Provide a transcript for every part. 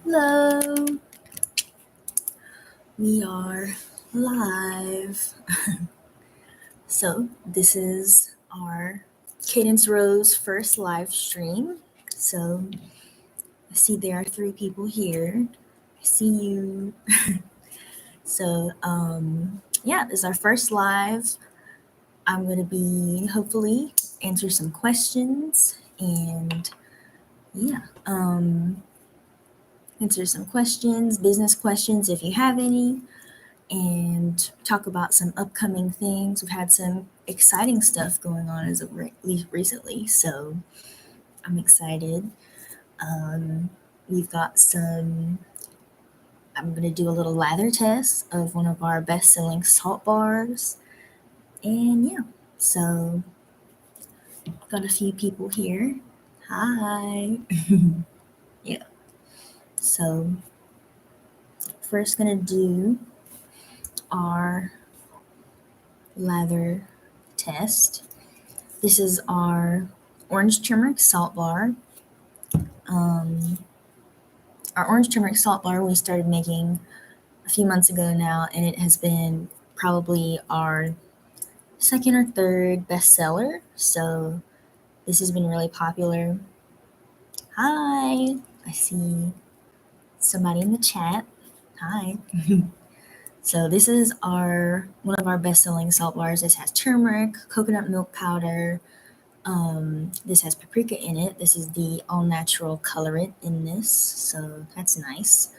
Hello, we are live. So, this is our Cadence Rose first live stream. So, I see there are three people here. I see you. So, this is our first live. I'm going to be hopefully answer some questions and yeah, answer some questions, business questions if you have any, and talk about some upcoming things. We've had some exciting stuff going on as of recently, so I'm excited. We've got some. I'm going to do a little lather test of one of our best-selling salt bars, and yeah, so got a few people here. Hi. Yeah. So first, gonna do our lather test. This is our orange turmeric salt bar. Um, our orange turmeric salt bar we started making a few months ago now, and it has been probably our second or third bestseller. So this has been really popular. Hi, I see somebody in the chat. Hi. So this is our one of our best-selling salt bars. This has turmeric, coconut milk powder. This has paprika in it. This is the all-natural colorant in this, so that's nice.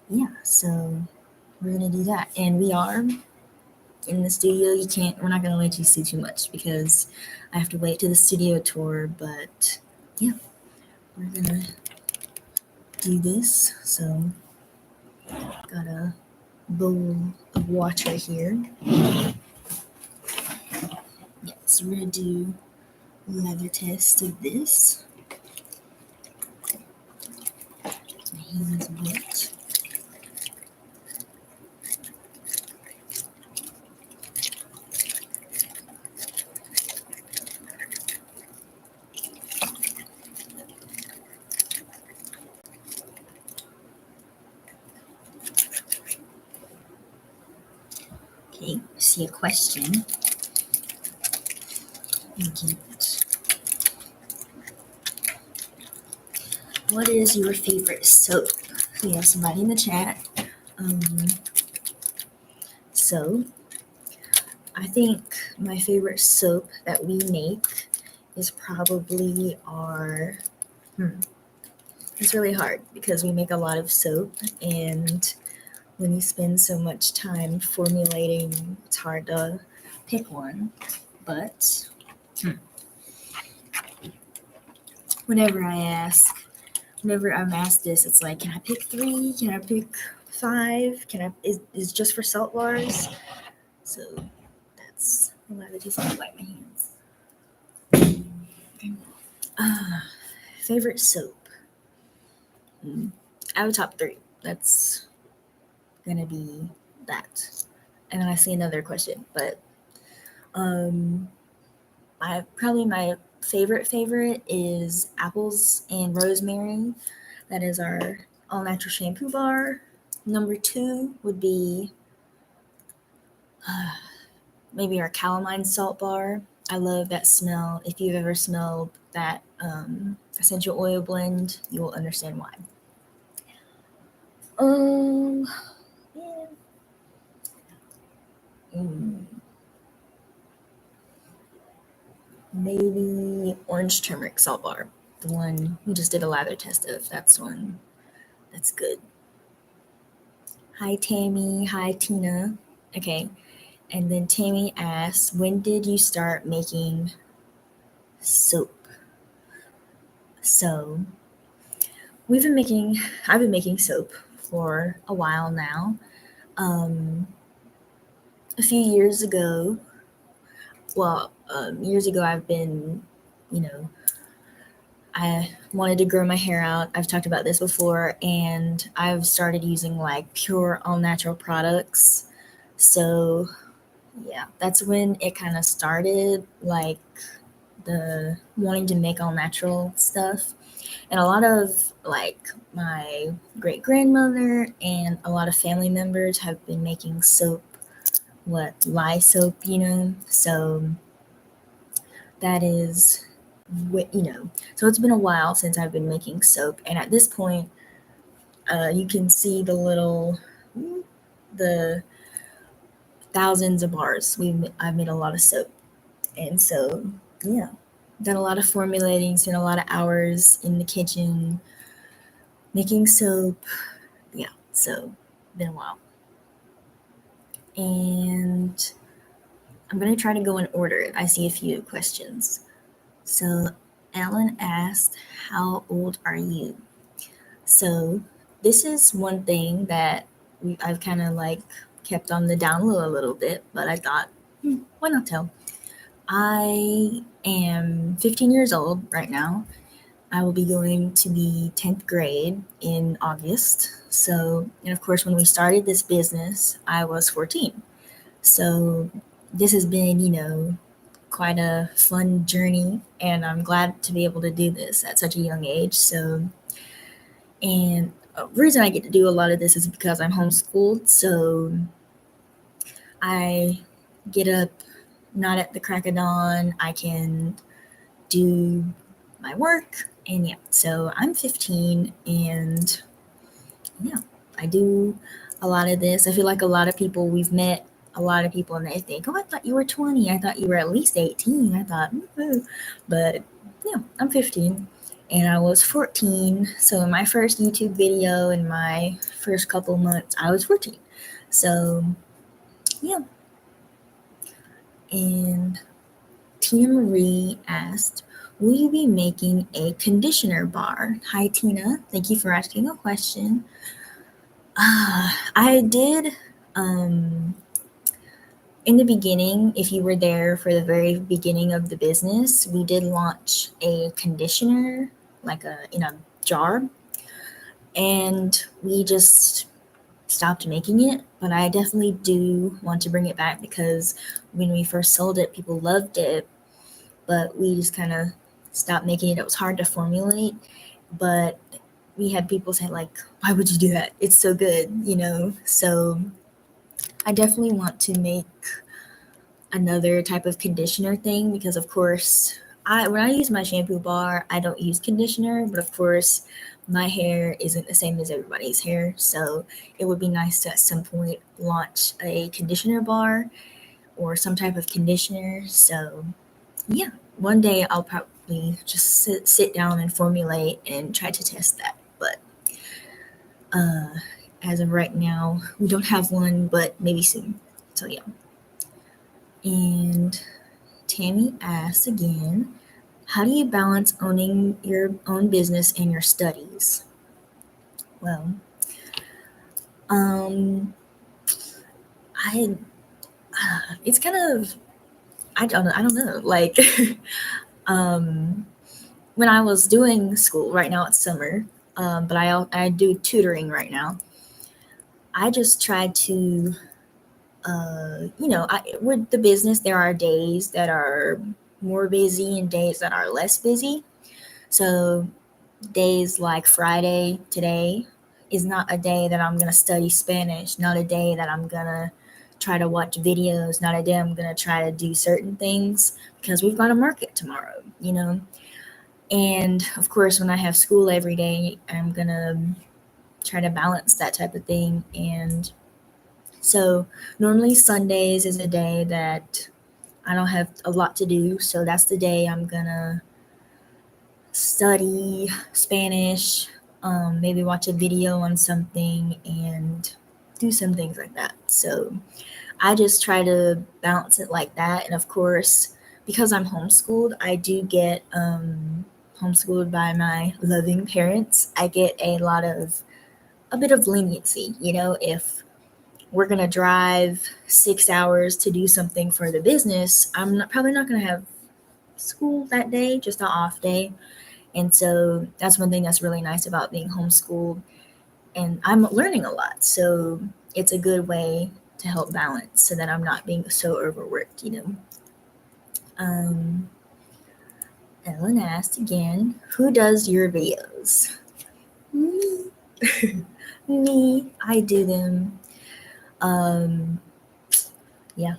Yeah, so we're gonna do that, and we are in the studio. We're not gonna let you see too much because I have to wait to the studio tour. But yeah, we're gonna do this. So got a bowl of water here. Yeah, so we're gonna do leather test of this. My hands wet. Okay, see a question. What is your favorite soap? We have somebody in the chat. Um, so I think my favorite soap that we make is probably our. It's really hard because we make a lot of soap, and when you spend so much time formulating, it's hard to pick one. But whenever I'm asked this, it's like, can I pick three? Can I pick five? Is just for salt bars? So that's a lot of just wipe my hands. Favorite soap. I have a top three. That's gonna be that. And then I see another question, but my favorite is apples and rosemary. That is our all natural shampoo bar. Number two would be maybe our calamine salt bar. I love that smell. If you've ever smelled that essential oil blend, you will understand why. Yeah. Maybe orange turmeric salt bar. The one we just did a lather test of. That's one. That's good. Hi, Tammy. Hi, Tina. Okay. And then Tammy asks, when did you start making soap? So I've been making soap for a while now. A few years ago, years ago, I've been, I wanted to grow my hair out. I've talked about this before, and I've started using like pure all natural products. So yeah, that's when it kind of started, like the wanting to make all natural stuff. And a lot of like my great grandmother and a lot of family members have been making soap, lye soap, So that is so it's been a while since I've been making soap, and at this point, you can see the thousands of bars. I've made a lot of soap, and so yeah, done a lot of formulating, spent a lot of hours in the kitchen making soap. Yeah, so been a while, and I'm gonna try to go in order. I see a few questions. So Alan asked, "How old are you?" So this is one thing that I've kind of like kept on the down low a little bit, but I thought, why not tell? I am 15 years old right now. I will be going to be 10th grade in August. So, and of course, when we started this business, I was 14. So this has been, quite a fun journey, and I'm glad to be able to do this at such a young age. So, and the reason I get to do a lot of this is because I'm homeschooled. So I get up not at the crack of dawn. I can do my work, and yeah. So I'm 15, and yeah, I do a lot of this. I feel like a lot of people we've met. A lot of people and they think, "Oh, I thought you were 20. I thought you were at least 18." I thought, but yeah, I'm 15, and I was 14. So in my first YouTube video, in my first couple months, I was 14. So yeah, and Tina Marie asked, "Will you be making a conditioner bar?" Hi, Tina. Thank you for asking a question. I did. In the beginning, if you were there for the very beginning of the business, we did launch a conditioner, like in a jar, and we just stopped making it. But I definitely do want to bring it back because when we first sold it, people loved it, but we just kind of stopped making it. It was hard to formulate, but we had people say like, "Why would you do that? It's so good." So I definitely want to make another type of conditioner thing because of course when I use my shampoo bar, I don't use conditioner, but of course my hair isn't the same as everybody's hair, so it would be nice to at some point launch a conditioner bar or some type of conditioner. So yeah, one day I'll probably just sit down and formulate and try to test that, but as of right now we don't have one, but maybe soon. So yeah. And Tammy asks again, "How do you balance owning your own business and your studies?" Well, um, I it's kind of I don't know. Like, um, when I was doing school, right now it's summer, but I do tutoring right now. I just tried to, with the business, there are days that are more busy and days that are less busy. So days like Friday today is not a day that I'm going to study Spanish, not a day that I'm going to try to watch videos, not a day I'm going to try to do certain things because we've got a market tomorrow. And of course, when I have school every day, I'm going to try to balance that type of thing. And so normally Sundays is a day that I don't have a lot to do. So that's the day I'm going to study Spanish, maybe watch a video on something and do some things like that. So I just try to balance it like that. And of course, because I'm homeschooled, I do get homeschooled by my loving parents. I get a bit of leniency, if we're going to drive 6 hours to do something for the business, probably not going to have school that day, just an off day. And so that's one thing that's really nice about being homeschooled. And I'm learning a lot. So it's a good way to help balance so that I'm not being so overworked. Um, Ellen asked again, who does your videos? Me. Me. I do them. Yeah.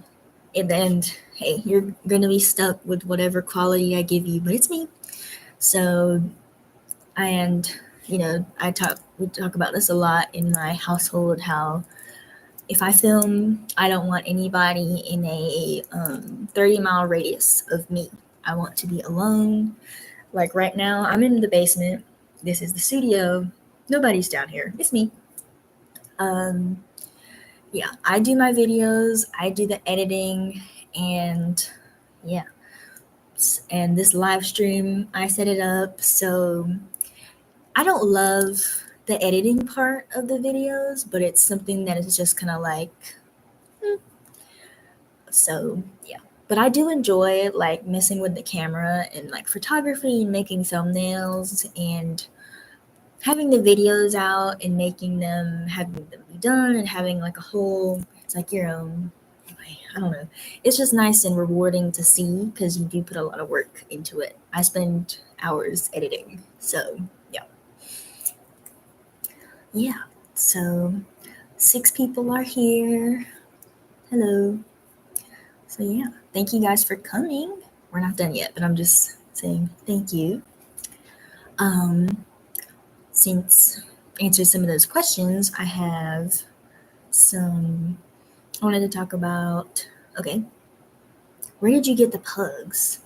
And hey, you're gonna be stuck with whatever quality I give you, but it's me. So, and we talk about this a lot in my household, how if I film, I don't want anybody in a 30-mile radius of me. I want to be alone. Like right now, I'm in the basement. This is the studio. Nobody's down here. It's me. Yeah, I do my videos. I do the editing, and yeah. And this live stream, I set it up. So I don't love the editing part of the videos, but it's something that is just kind of like, so yeah. But I do enjoy like messing with the camera and like photography and making thumbnails and having the videos out and having them be done and having like a whole, it's like your own, I don't know. It's just nice and rewarding to see because you do put a lot of work into it. I spend hours editing. So yeah. Yeah. So 6 people are here. Hello. So yeah, thank you guys for coming. We're not done yet, but I'm just saying thank you. Since answer some of those questions, I wanted to talk about, okay, where did you get the pugs?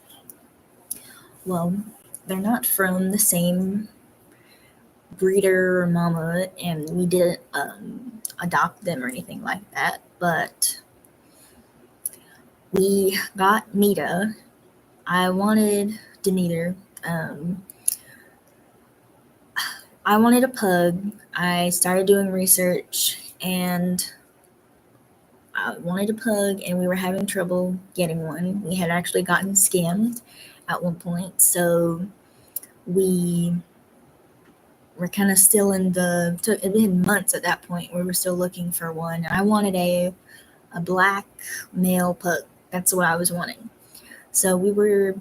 Well, they're not from the same breeder or mama, and we didn't adopt them or anything like that, but we got Mita. I wanted Demeter. I wanted a pug. I started doing research and I wanted a pug, and we were having trouble getting one. We had actually gotten scammed at one point, so we were kind of still it had been months at that point. We were still looking for one, and I wanted a black male pug. That's what I was wanting. So we were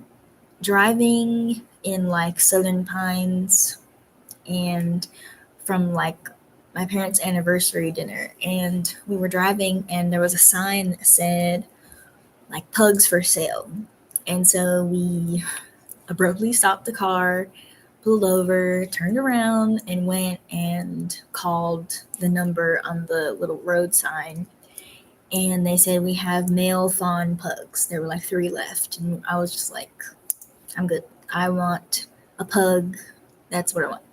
driving in like Southern Pines and from like my parents' anniversary dinner, and we were driving and there was a sign that said like pugs for sale. And so we abruptly stopped the car, pulled over, turned around, and went and called the number on the little road sign. And they said, we have male fawn pugs. There were like 3 left. And I was just like, I'm good. I want a pug. That's what I want.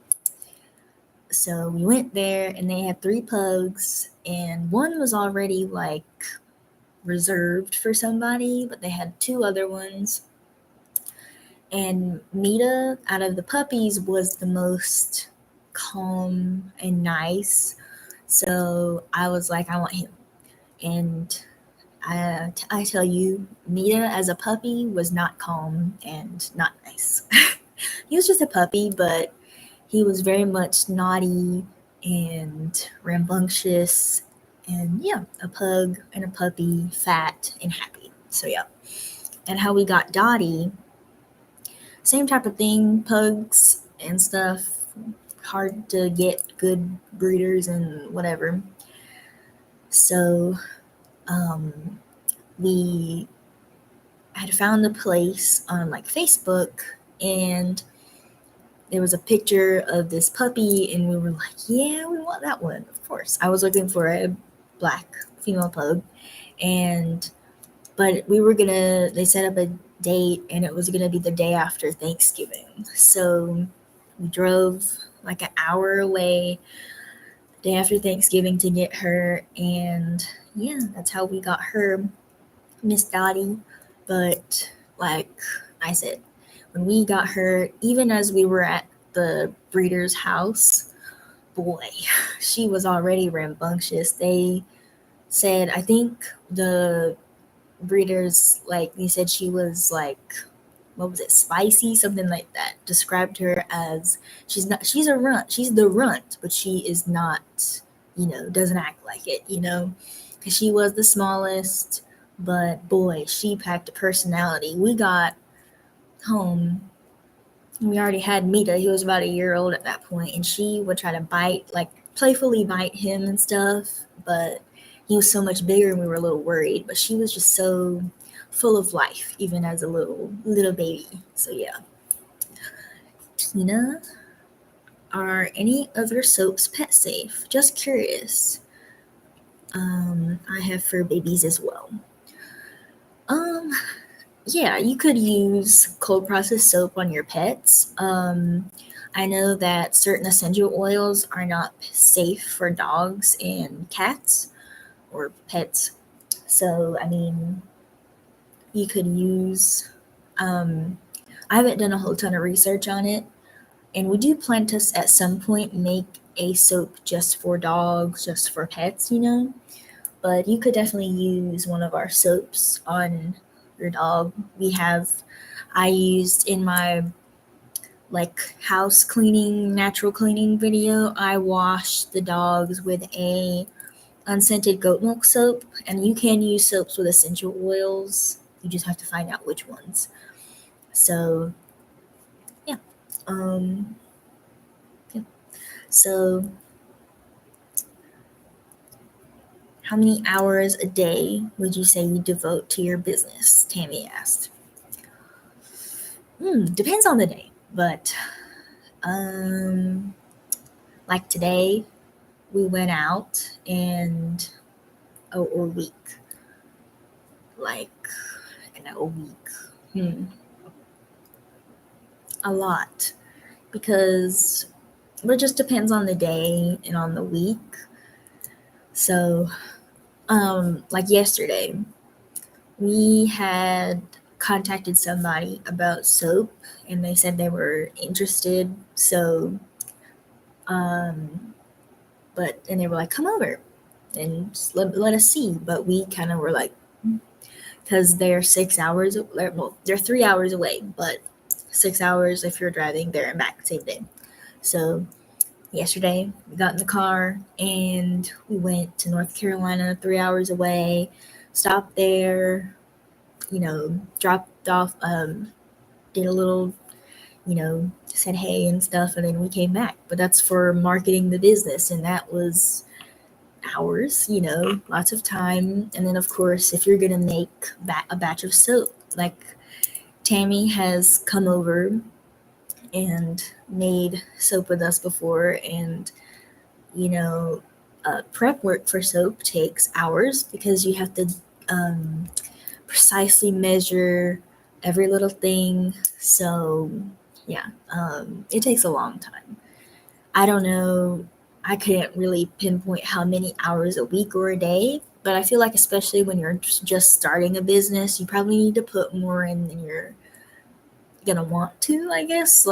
So we went there and they had 3 pugs, and one was already like reserved for somebody, but they had 2 other ones. And Mita, out of the puppies, was the most calm and nice. So I was like, I want him. And I tell you, Mita as a puppy was not calm and not nice. He was just a puppy, but he was very much naughty and rambunctious. And yeah, a pug and a puppy, fat and happy. So yeah. And how we got Dottie, same type of thing, pugs and stuff, hard to get good breeders and whatever. So we had found a place on like Facebook, and there was a picture of this puppy, and we were like, yeah, we want that one, of course. I was looking for a black female pug, but they set up a date, and it was gonna be the day after Thanksgiving. So we drove like an hour away day after Thanksgiving to get her, and yeah, that's how we got her, Miss Dottie. But like I said, when we got her, even as we were at the breeder's house, boy, she was already rambunctious. They said, I think the breeders, like, they said she was like, what was it, spicy, something like that. Described her as she's the runt, but she is not, doesn't act like it, because she was the smallest, but boy, she packed a personality. We got home We already had Mita. He was about a year old at that point, and she would try to bite, like playfully bite him and stuff. But he was so much bigger, and we were a little worried. But she was just so full of life, even as a little baby. So yeah. Tina, are any of your soaps pet safe? Just curious. I have fur babies as well. Um, yeah, you could use cold processed soap on your pets. I know that certain essential oils are not safe for dogs and cats or pets. So, I mean, you could use. Um, I haven't done a whole ton of research on it, and we do plan to at some point make a soap just for dogs, just for pets, But you could definitely use one of our soaps on your dog. I used in my like house cleaning, natural cleaning video, I washed the dogs with a unscented goat milk soap, and you can use soaps with essential oils. You just have to find out which ones. So, yeah. Um, yeah. So, how many hours a day would you say you devote to your business? Tammy asked. Depends on the day, but like today, we went out and a week, like in a week, a lot, because it just depends on the day and on the week. So, like yesterday, we had contacted somebody about soap, and they said they were interested. So, and they were like, "Come over and just let us see." But we kind of were like, because they're 6 hours. Well, they're 3 hours away, but 6 hours if you're driving there and back same day. So yesterday we got in the car and we went to North Carolina, 3 hours away. Stopped there, dropped off, did a little, said hey and stuff, and then we came back. But that's for marketing the business, and that was hours, lots of time. And then, of course, if you're going to make a batch of soap, like Tammy has come over and made soap with us before, and, prep work for soap takes hours because you have to precisely measure every little thing. So, yeah, it takes a long time. I don't know. I couldn't really pinpoint how many hours a week or a day, but I feel like especially when you're just starting a business, you probably need to put more in than you're gonna want to, I guess.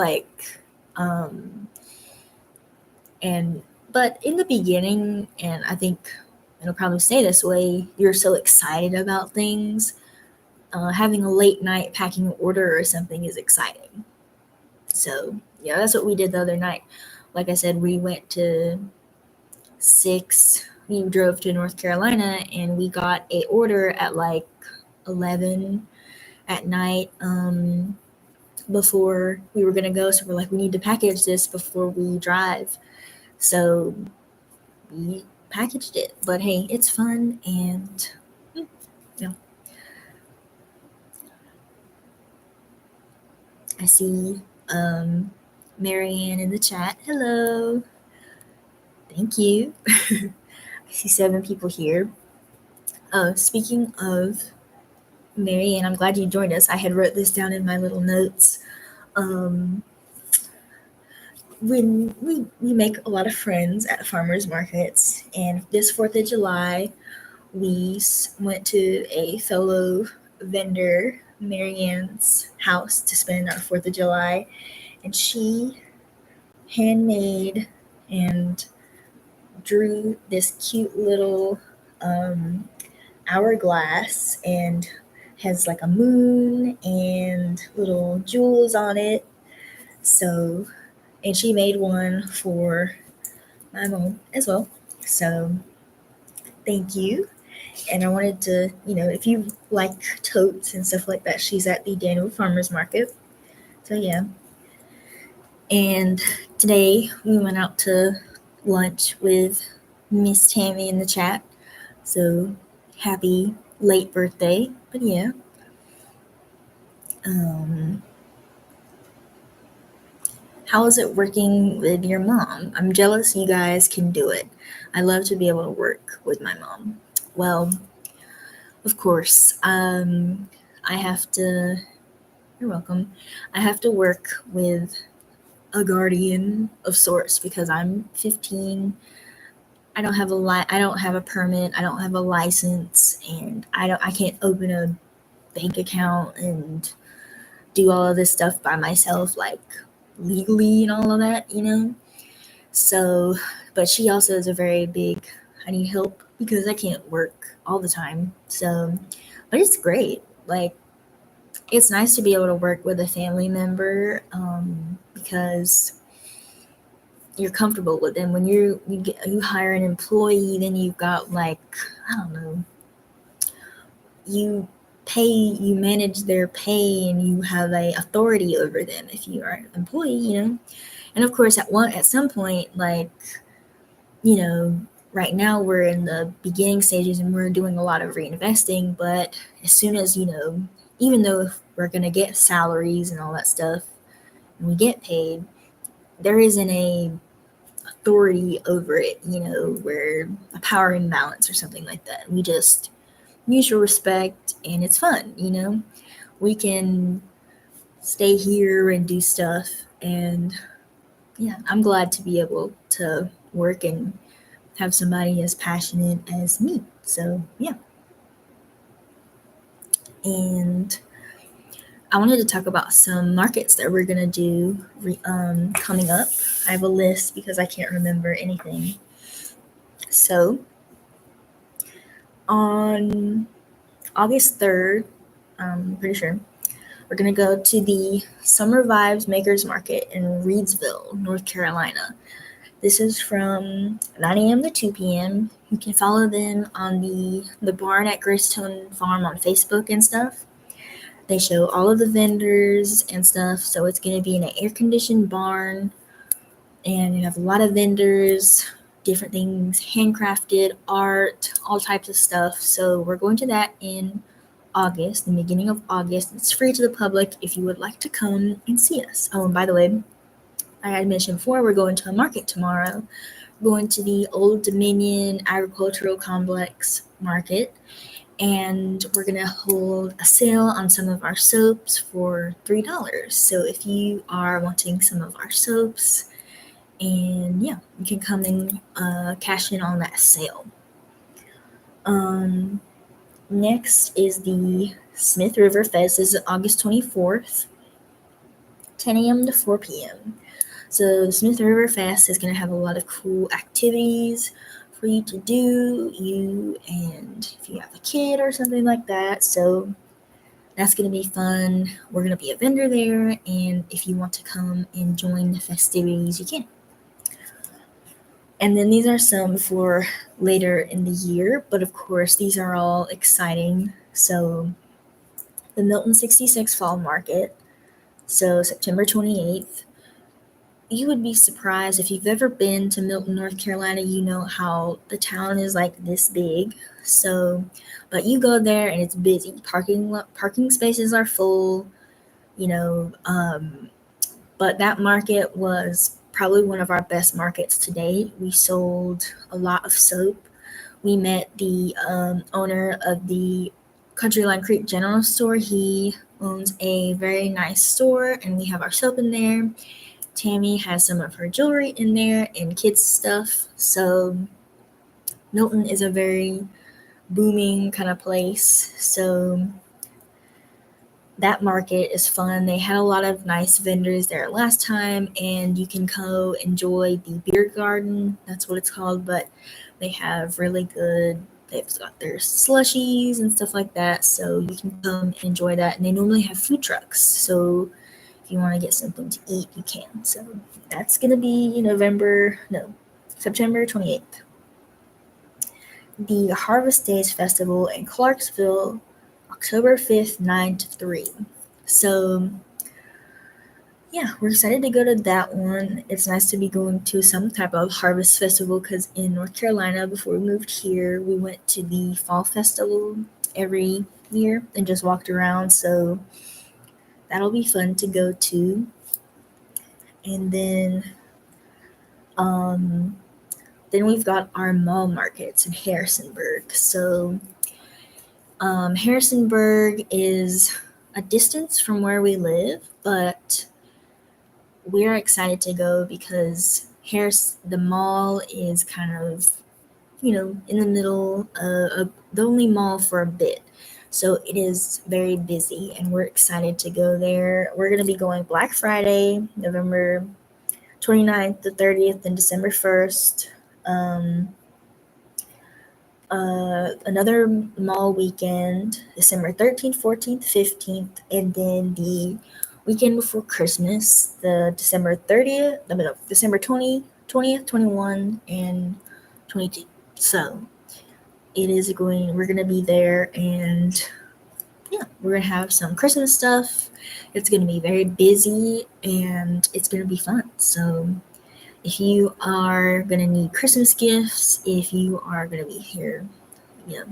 Um, and but in the beginning, and I think it'll probably stay this way, you're so excited about things. Having a late night packing an order or something is exciting. So yeah, that's what we did the other night. Like I said, we went to 6. We drove to North Carolina and we got a order at like 11 at night before we were gonna go. So we're like, we need to package this before we drive. So we packaged it. But hey, it's fun and yeah. I see Marianne in the chat. Hello. Thank you. I see 7 people here. Speaking of Marianne, I'm glad you joined us. I had wrote this down in my little notes. When we make a lot of friends at farmers markets, and this 4th of July, we went to a fellow vendor, Marianne's house, to spend our 4th of July, and she handmade and drew this cute little hourglass and has like a moon and little jewels on it. So, and she made one for my mom as well. So, thank you. And I wanted to, if you like totes and stuff like that, she's at the Danville Farmers Market. So, yeah. And today we went out to lunch with Miss Tammy in the chat. So happy late birthday. But yeah. How is it working with your mom? I'm jealous you guys can do it. I love to be able to work with my mom. Well, of course, I have to, you're welcome. I have to work with a guardian of sorts because I'm 15. I don't have a permit, I don't have a license, and I can't open a bank account and do all of this stuff by myself, like legally and all of that, you know? So, but she also is a very big, I need help because I can't work all the time. So, but it's great. Like, it's nice to be able to work with a family member because you're comfortable with them. When you hire an employee, then you've got like, I don't know, you manage their pay and you have a authority over them if you are an employee, you know. And of course, at some point, like, you know, right now we're in the beginning stages and we're doing a lot of reinvesting. But as soon as, you know, even though we're going to get salaries and all that stuff and we get paid, there isn't a authority over it, you know, where a power imbalance or something like that. We just mutual respect and it's fun, you know. We can stay here and do stuff. And yeah, I'm glad to be able to work and have somebody as passionate as me. So yeah. And I wanted to talk about some markets that we're gonna do coming up. I have a list because I can't remember anything. So on August 3rd, I'm pretty sure, we're gonna go to the Summer Vibes Makers Market in Reidsville, North Carolina. This is from 9 a.m. to 2 p.m. You can follow them on the Barn at Greystone Farm on Facebook and stuff. They show all of the vendors and stuff. So it's going to be in an air-conditioned barn. And you have a lot of vendors, different things, handcrafted, art, all types of stuff. So we're going to that in August, the beginning of August. It's free to the public if you would like to come and see us. Oh, and by the way, like I had mentioned before, we're going to a market tomorrow. We're going to the Old Dominion Agricultural Complex Market, and we're going to hold a sale on some of our soaps for $3. So if you are wanting some of our soaps, and yeah, you can come and cash in on that sale. Next is the Smith River Fest. This is August 24th, 10 a.m. to 4 p.m. So the Smith River Fest is going to have a lot of cool activities for you to do, you and if you have a kid or something like that. So that's going to be fun. We're going to be a vendor there, and if you want to come and join the festivities, you can. And then these are some for later in the year, but of course these are all exciting. So the Milton 66 Fall Market, so September 28th. You would be surprised if you've ever been to Milton, North Carolina, you know how the town is like this big. So, but you go there and it's busy. Parking spaces are full, you know, but that market was probably one of our best markets to date. We sold a lot of soap. We met the owner of the Countryline Creek General Store. He owns a very nice store, and we have our soap in there. Tammy has some of her jewelry in there and kids stuff. So Milton is a very booming kind of place. So that market is fun. They had a lot of nice vendors there last time, and you can go enjoy the beer garden. That's what it's called, but they have they've got their slushies and stuff like that. So you can come and enjoy that. And they normally have food trucks. So if you want to get something to eat, you can. So that's going to be September 28th. The Harvest Days Festival in Clarksville, October 5th, 9 to 3. So yeah, we're excited to go to that one. It's nice to be going to some type of harvest festival because in North Carolina, before we moved here, we went to the fall festival every year and just walked around. So that'll be fun to go to. And um, then we've got our mall markets in Harrisonburg. So Harrisonburg is a distance from where we live, but we're excited to go because the mall is kind of, in the middle of the only mall for a bit. So it is very busy and we're excited to go there. We're going to be going Black Friday, November 29th to 30th, and December 1st. Um, Another mall weekend, December 13th, 14th, 15th, and then the weekend before Christmas, the December 30th, no, December 20th, 21, and 22. So we're going to be there, and yeah, we're going to have some Christmas stuff. It's going to be very busy and it's going to be fun. So if you are going to need Christmas gifts, if you are going to be here, yeah.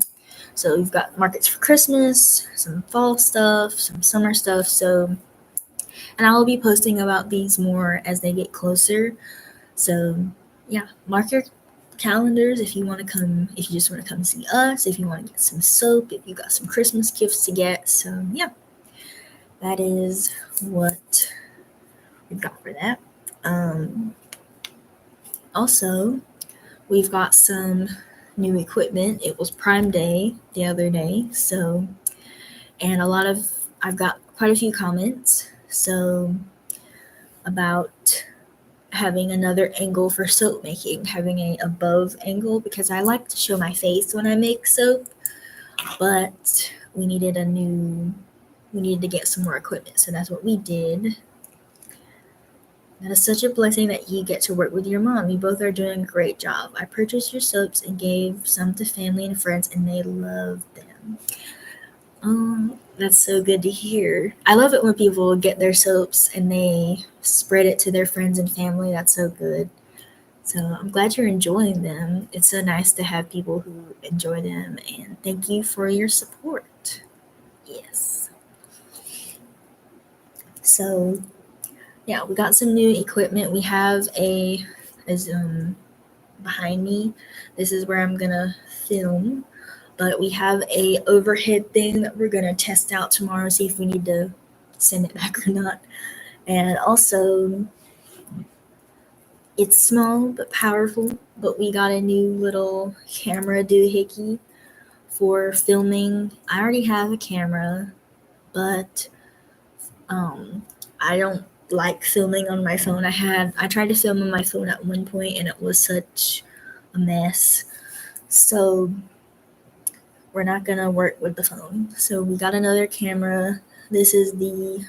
So we've got markets for Christmas, some fall stuff, some summer stuff. So, and I'll be posting about these more as they get closer. So, yeah, mark your calendars if you want to come, if you just want to come see us, if you want to get some soap, if you got some Christmas gifts to get. So, yeah, that is what we've got for that. Also, we've got some new equipment. It was Prime Day the other day, so, and I've got quite a few comments, so, about having another angle for soap making, having a above angle, because I like to show my face when I make soap, but we needed to get some more equipment, so that's what we did. That is such a blessing that you get to work with your mom. You both are doing a great job. I purchased your soaps and gave some to family and friends, and they loved them. That's so good to hear. I love it when people get their soaps and they spread it to their friends and family. That's so good. So I'm glad you're enjoying them. It's so nice to have people who enjoy them, and thank you for your support. Yes. So yeah, we got some new equipment. We have behind me. This is where I'm gonna film, but we have a overhead thing that we're gonna test out tomorrow, see if we need to send it back or not. And also, it's small but powerful. But we got a new little camera doohickey for filming. I already have a camera, but I don't like filming on my phone. I tried to film on my phone at one point and it was such a mess. So we're not gonna work with the phone. So we got another camera. This is the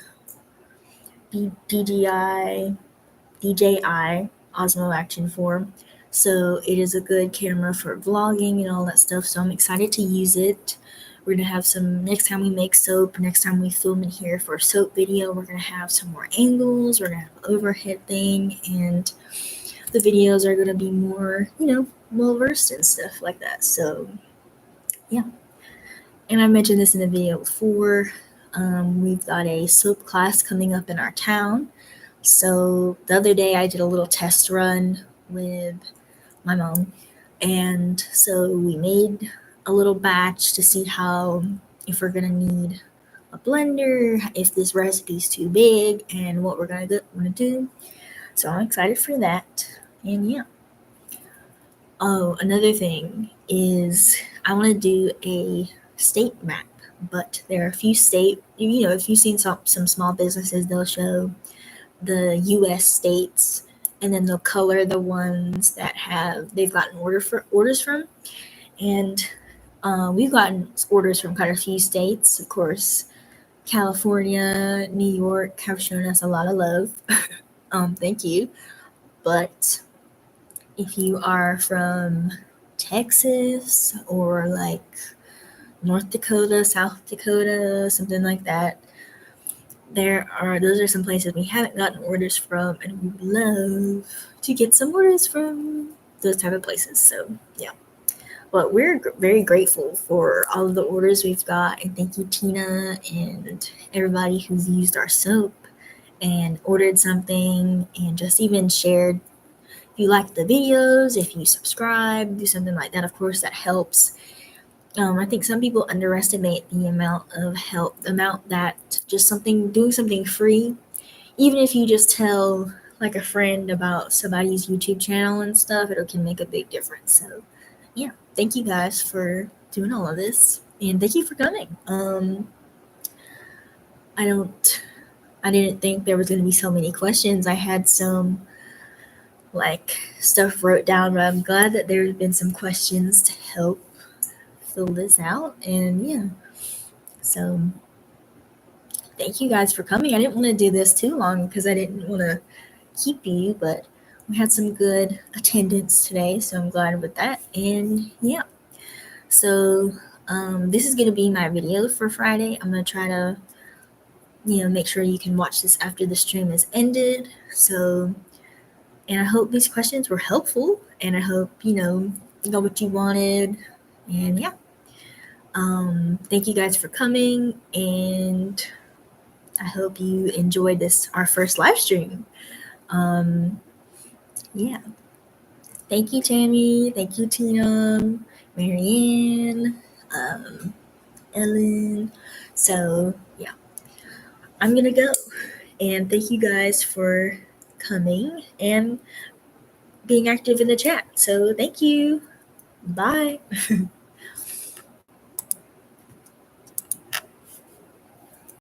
DJI Osmo Action 4. So it is a good camera for vlogging and all that stuff. So I'm excited to use it. We're gonna have some next time we make soap, next time we film in here for a soap video, we're gonna have some more angles, we're gonna have an overhead thing, and the videos are gonna be more, well versed and stuff like that. So yeah. And I mentioned this in the video before. We've got a soap class coming up in our town. So the other day I did a little test run with my mom. And so we made a little batch to see if we're going to need a blender, if this recipe is too big, and what we're going to do. So I'm excited for that. And yeah. Oh, another thing is I want to do a state map, but there are a few if you've seen some small businesses, they'll show the U.S. states, and then they'll color the ones that they've gotten orders from, and we've gotten orders from quite a few states. Of course, California, New York have shown us a lot of love. Thank you. But if you are from Texas or like North Dakota, South Dakota, something like that, those are some places we haven't gotten orders from, and we would love to get some orders from those type of places. So yeah, but we're very grateful for all of the orders we've got, and thank you, Tina, and everybody who's used our soap and ordered something and just even shared. If you like the videos, if you subscribe, do something like that, of course that helps. I think some people underestimate the amount of help, the amount that just doing something free, even if you just tell like a friend about somebody's YouTube channel and stuff, it can make a big difference. So yeah, thank you guys for doing all of this, and thank you for coming. I didn't think there was going to be so many questions. I had some like stuff wrote down, but I'm glad that there's been some questions to help fill this out. And yeah, so thank you guys for coming. I didn't want to do this too long because I didn't want to keep you, but we had some good attendance today, so I'm glad with that. And yeah, so this is going to be my video for Friday. I'm going to try to make sure you can watch this after the stream is ended. So, and I hope these questions were helpful, and I hope you got what you wanted. And yeah, thank you guys for coming, and I hope you enjoyed our first live stream. Yeah, thank you, Tammy. Thank you, Tina, Marianne, Ellen. So yeah, I'm gonna go, and thank you guys for coming and being active in the chat. So thank you. Bye.